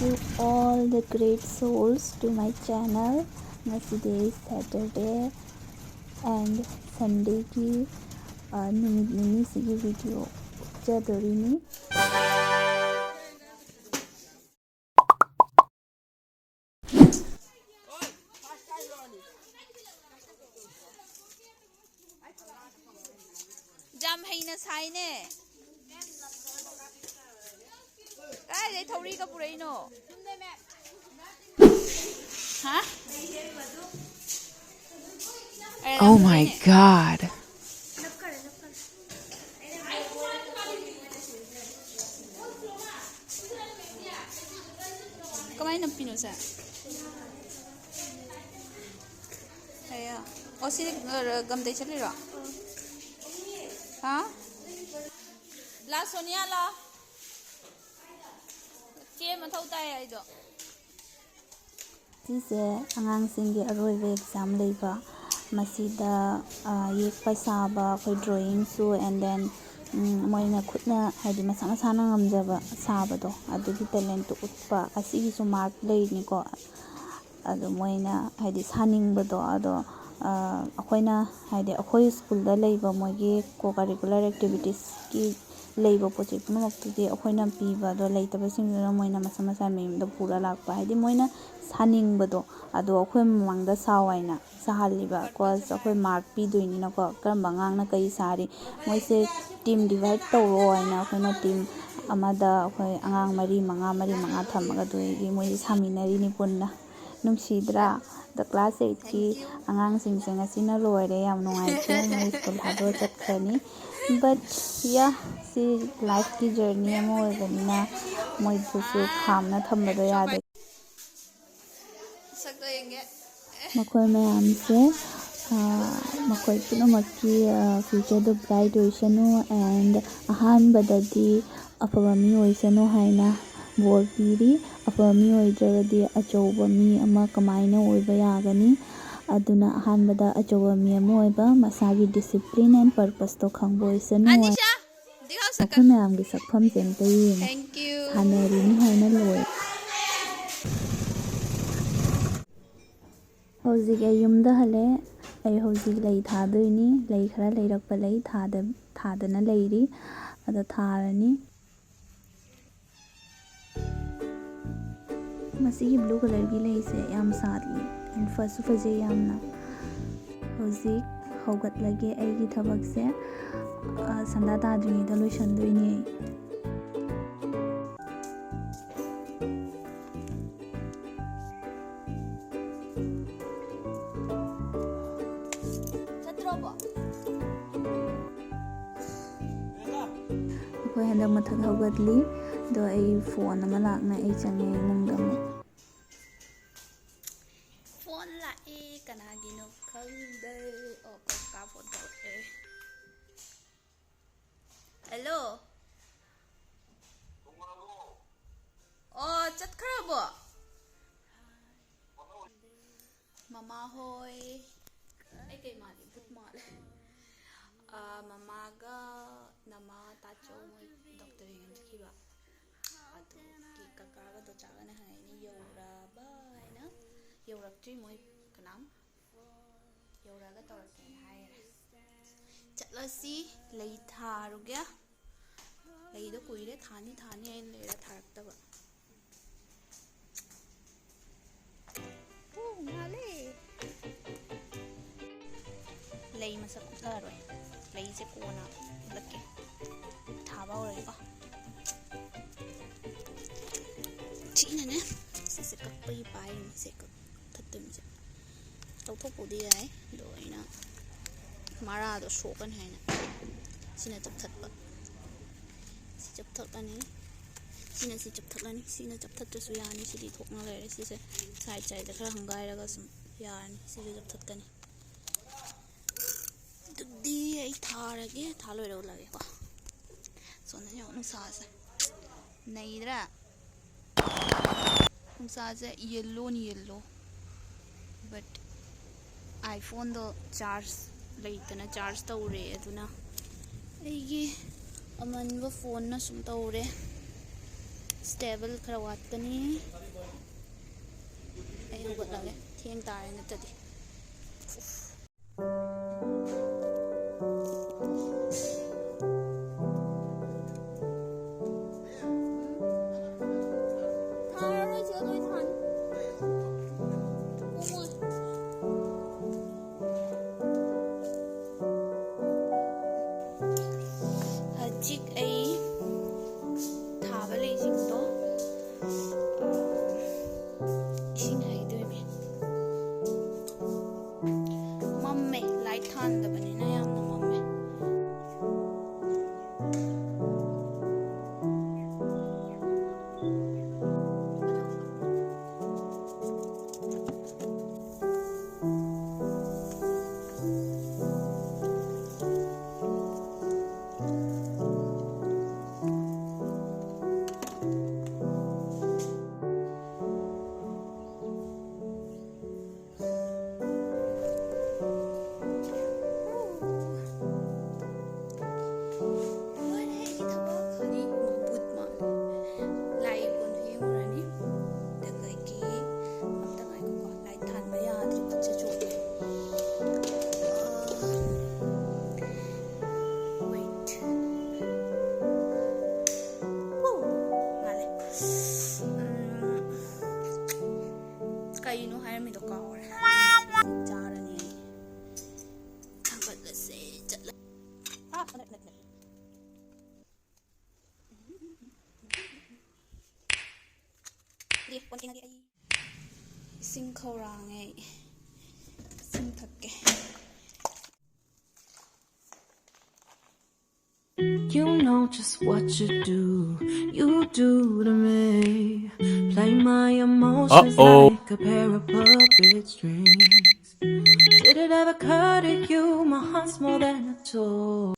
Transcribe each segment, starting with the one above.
you all the great souls to my channel. Today is Saturday and Sunday ki numit nini sigi video jadorini. Jam haina saine. Kai dai thori ka purai no. Ha? Oh my god. Kamai na pino sa. Aya. O si gam dai chali ro. Ha? La Sonia la. Che mathau tai ai do. Sise angangsinggi aroibe exam leiba masida yekpa saba khoi drawing su and then moina khutna hadi masa masana ngamjaba sabado adugi talent utpa asigi su mark leini ko adu moina hadi saningbado ado akoina hadi akoi school da leiba mogi co curricular activities ki leiba project no makti akoina piba do leitaba singna moina masa masa memda pura lakpa hadi moina saningbado ado akoi mamangda sawaina sahaliba cause akoi mark pi doini na ko karamba ngangna kai sari moise team divide tawro aina akoina team amada akoi angang mari manga thamaga doigi moi saminari ni punna nungsidra the class 8 ki angang sing sing asina loire yam nungaite moi school hado chatkhani but yeah see life ki journey mo oibanina moi dusu khamna thambado yade Sakto yenge. makhoi mayamse makhoi punamakki future do bright oisanu and ahanbadadi afaba mi oisanu haina bor piri afaba mi oidragadi achouba mi ama kamaina oiba yagani aduna ahanbada achouba mi ama oiba masagi discipline and purpose to khangbo oisanu Anisha, dikhao sakka. makhoi mayamgi sakpham semta yinga Thank you. sanarini haina loy hojik ay yumda hale ay hojik lei thadoini lei khara leirakpa lei thadana leiri ada tharani masigi blue color gi lei se yam sadli and fasu faje yamna hojik hogat lage ay gi thabak se sanda tadrini da loishandoini Chatrobo. akhoi handak mathak hogatli do ay phone ama lakna ay change mungda mu Phone la e kanagino khangde o ka phone to e. Hello. Oh, chat kharabo. Mama hoy. Ay kay mali but mal. Mama ga nama tacho moy doctor hingan kiba. Ado ki kakaga do chaga na haini yora ba haina. Yorakti moy kanam. Yoraga tawarte haira. Chatlasi lei tharuge. Lei do kuire thani ay lera tharakta ngale. Lei masak utaroi. Lei se kona lake. Thaba ore ko. China ne. Se kakpai pai se kak thattum se. Tau thok pudi ai do ina. Mara do shokan haina. Sina chap thatpa. Si chap thakani. Sina si chap thaklani. Sina chap that su yani si di thokna lere si se side side khara hangai raga sum yani si chap thakani. Di ay tharage thaloi ro lage ko. Sona yo nusa se. Naidra. Nusa se yellow ni yellow. But iPhone do charge leitana charge tawre aduna. Aigi amanba phone na sum tawre. Stable ꯈꯔ ꯋꯥꯠꯀꯅꯤ ꯑꯩ ꯍꯧꯒꯠꯂꯒꯦ ꯊꯦꯡ ꯇꯥꯔꯦ ꯅꯠꯇ꯭ꯔꯗꯤ ꯍꯧꯖꯤꯛ ꯑꯩ ꯊꯥꯕ ꯂꯩꯁꯤꯡꯗꯣ 이싱 하이드미 맘매 라이트 한다더니나 양도 맘매 ꯀꯩꯅꯣ ꯍꯥꯏꯔꯝꯃꯤꯗꯣ ꯀꯥꯎꯔꯦ ꯆꯥꯔꯅꯤ ꯊꯥꯡꯒꯠꯂꯁꯦ ꯆꯠꯂ ꯏꯁꯤꯡ ꯈꯧꯔꯥꯡꯉꯦ ꯏꯁꯤꯡ ꯊꯛꯀꯦ You know just what you do to me. Play my emotions like a pair of puppet strings. Did it ever occur to you my heart's more than a toy?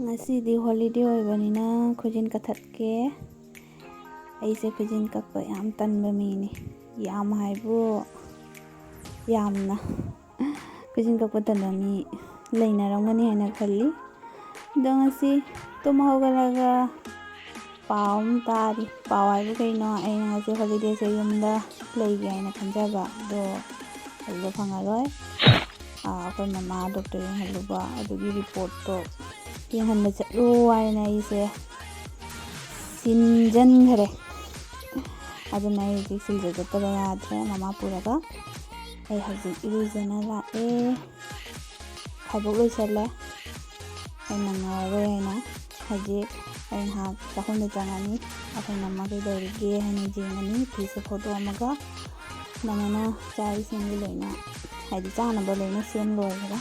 ꯉꯁꯤꯗꯤ ꯍꯣꯂꯤꯗꯦ ꯑꯣꯏꯕꯅꯤꯅ ꯈꯨꯖꯤꯟ ꯀꯛꯊꯠꯀꯦ ꯑꯩꯁꯦ ꯈꯨꯖꯤꯟ ꯀꯛꯄ ꯌꯥꯝ ꯇꯟꯕ ꯃꯤꯅꯤ ꯌꯥꯝ ꯍꯥꯏꯕꯨ ꯌꯥꯝꯅ ꯈꯨꯖꯤꯟ ꯀꯛꯄ ꯇꯟꯕ ꯃꯤ ꯂꯩꯅꯔꯝꯒꯅꯤ ꯍꯥꯏꯅ ꯈꯜꯂꯤ ꯑꯗꯣ ꯉꯁꯤ ꯇꯨꯝ ꯍꯧꯒꯠꯂꯒ ꯄꯥꯎ ꯑꯃ ꯇꯥꯔꯤ ꯄꯥꯎ ꯍꯥꯏꯕꯨ ꯀꯩꯅꯣ ꯑꯩꯅ ꯉꯁꯤ ꯍꯣꯂꯤꯗꯦꯁꯦ ꯌꯨꯝꯗ ꯂꯩꯒꯦ ꯍꯥꯏꯅ ꯈꯟꯖꯕ ꯑꯗꯣ ꯑꯗꯨꯗ ꯐꯪꯉꯔꯣꯏ ꯑꯩꯈꯣꯏ ꯃꯃꯥ ꯗꯣꯛꯇꯔ ꯌꯦꯡꯍꯜꯂꯨꯕ ꯑꯗꯨꯒꯤ ꯔꯤꯄꯣꯔꯠꯇꯣ ꯌꯦꯡꯍꯟꯕ ꯆꯠꯂꯨ ꯍꯥꯏꯅ ꯑꯩꯁꯦ ꯁꯤꯟꯖꯟꯈꯔꯦ ꯑꯗꯨꯅ ꯑꯩ ꯍꯧꯖꯤꯛ ꯁꯤꯜꯖ ꯆꯠꯇꯕ ꯌꯥꯗ꯭ꯔꯦ ꯃꯃꯥ ꯄꯨꯔꯒ ꯑꯩ ꯍꯧꯖꯤꯛ ꯏꯔꯨꯖꯅ ꯂꯥꯛꯑꯦ ꯈꯥꯏꯕꯣꯛ ꯂꯣꯏꯁꯜꯂꯦ ꯑꯩ ꯅꯪꯉꯔꯣꯏ ꯍꯥꯏꯅ ꯍꯧꯖꯤꯛ ꯑꯩ ꯉꯥꯏꯍꯥꯛ ꯆꯥꯛꯈꯨꯝꯗ ꯆꯪꯉꯅꯤ ꯑꯩꯈꯣꯏ ꯃꯃꯥ ꯀꯩꯗꯧꯔꯤꯒꯦ ꯍꯥꯏꯅ ꯌꯦꯡꯉꯅꯤ ꯐꯤꯁꯦ ꯐꯧꯗꯣꯛꯑꯝꯃꯒ ꯃꯃꯥꯅ ꯆꯥꯛ ꯏꯁꯤꯡꯒꯤ ꯂꯣꯏꯅ ꯍꯥꯏꯗꯤ ꯆꯥꯅꯕ ꯂꯣꯏꯅ ꯁꯦꯝ ꯂꯣꯏꯈꯔꯦ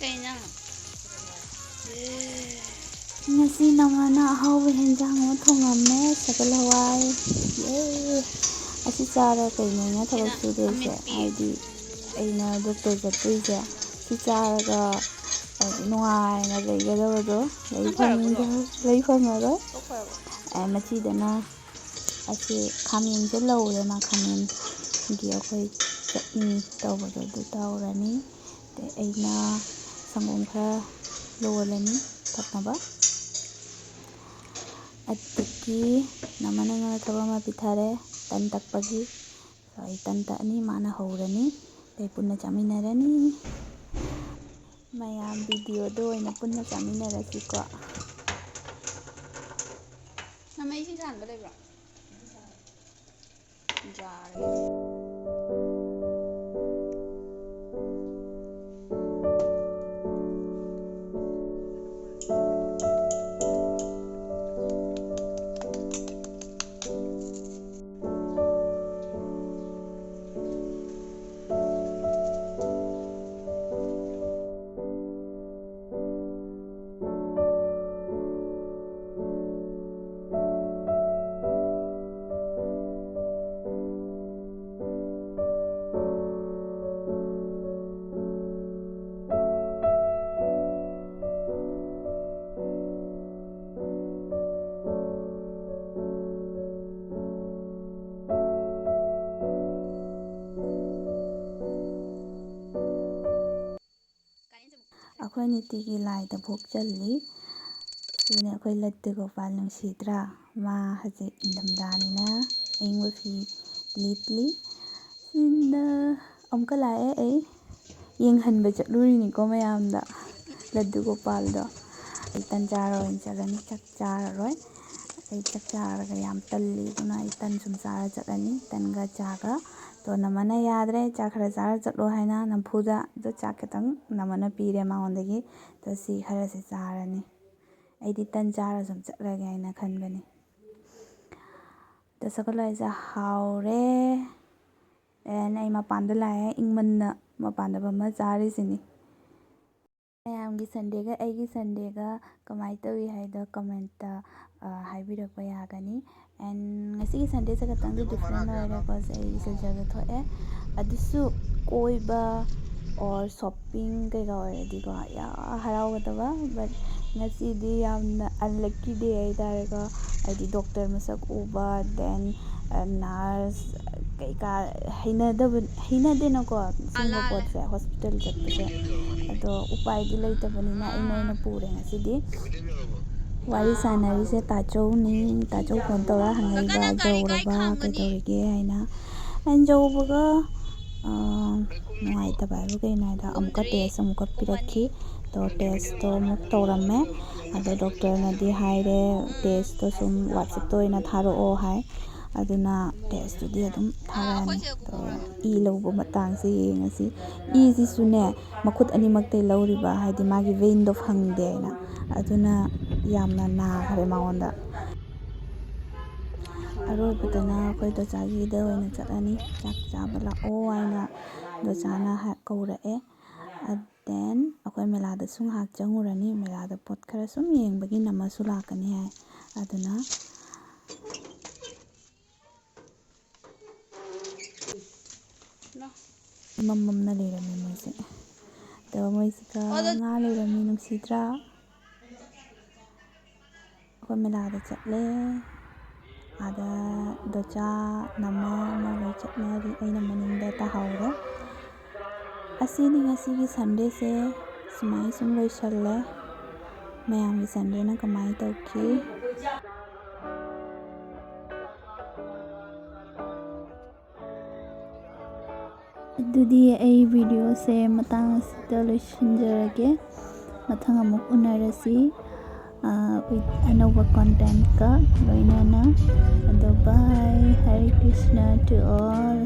ꯀꯩꯅꯪ Ngasi namana ahawba henjang ama thongame sakal hawai. Yay! Asi chara kaino nya thabak sudese haidi aina doctor jattuise si charaga nuai na leigadabado lei phangaro machidana asi khamin je laure ma khamin gi akhoi chutney tawbado du tawrani te aina sangom khara lolani thaknaba adiki namana ngana thaba pithare tan takpagi sai tan ta ani mana horani te punna chaminarani mayam video do ina punna chaminarasi ko namai si than ba lebra jar akhoi nitigi laida bhok challi sine akhoi latte gopal nungsidra ma haje indamdanina aingwa fi litli sinda amka lae ai yenghanba chatlurini ko mayamda laddu gopal do tan jaro in chalani chak chararoi ai chak charaga yam talli duna ai tan sum chara chatani tanga chaga to namana yadre chak khara chara chatlo haina nampuda do chak ketang namana pire maondagi to si khara se charani aidi tan chara sum chatlage haina khanbani to sakalai ja haure en ai mapanda lae ingmanna mapanda bama chari sini mayamgi Sunday ga aigi Sunday ga kamai tawi haida comment ta haibirakpa yagani and ngasi Sunday sa katang different oire ko sa ai siljar ga thoe adusu koiba or shopping kai ga oire di ko ya harau ga taba but ngasi di yamna unlucky day ai tare ko ai doctor masak uba then nurse kai ka hinade na ko singo pot se hospital chatpase ado upai di leitabani na inoina pure ngasi di wari sanari se tachou ni tachou phone tora hangai ba jawraba kai dorige haina an jawbaga nuai tabai bu kai na da amka test amka pirakhi to test to muk toramme ado doctor na di haire test to sum WhatsApp to ina tharo o hai aduna test di adum tharani to I lawba matang se ngasi I si sune makhut ani maktai lawriba haidi magi vein do phangde na aduna yamna na khare maonda aro bitana koi to chagi da oina chatani chak chaba la o aina do chana ha kaura e then akoi mela da sung hak changurani mela da pot khara sum yengbagi namasu lakani hai aduna mamamna lerami moise to moise ka nga lerami nungsidra akoi mela da chatle ada docha nama mo chatnari aina maninda ta haure asini ngasigi Sunday se sumai sum loisalle mayamgi Sunday na kamai tawki adudi ai video se matang sita loisinjarage mathang amuk unarasi with another content ka loinana ado bye Hare Krishna to all.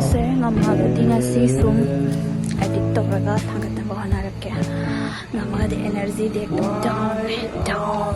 ꯚꯤꯗꯤꯑꯣꯁꯦ ꯉꯝꯃꯒꯗꯤ ꯉꯁꯤ ꯁꯨꯝ edit ꯇꯧꯔꯒ ꯊꯥꯒꯠꯅꯕ ꯍꯣꯠꯅꯔꯛꯀꯦ. ꯉꯝꯃꯒꯗꯤ energy ꯗꯤ down.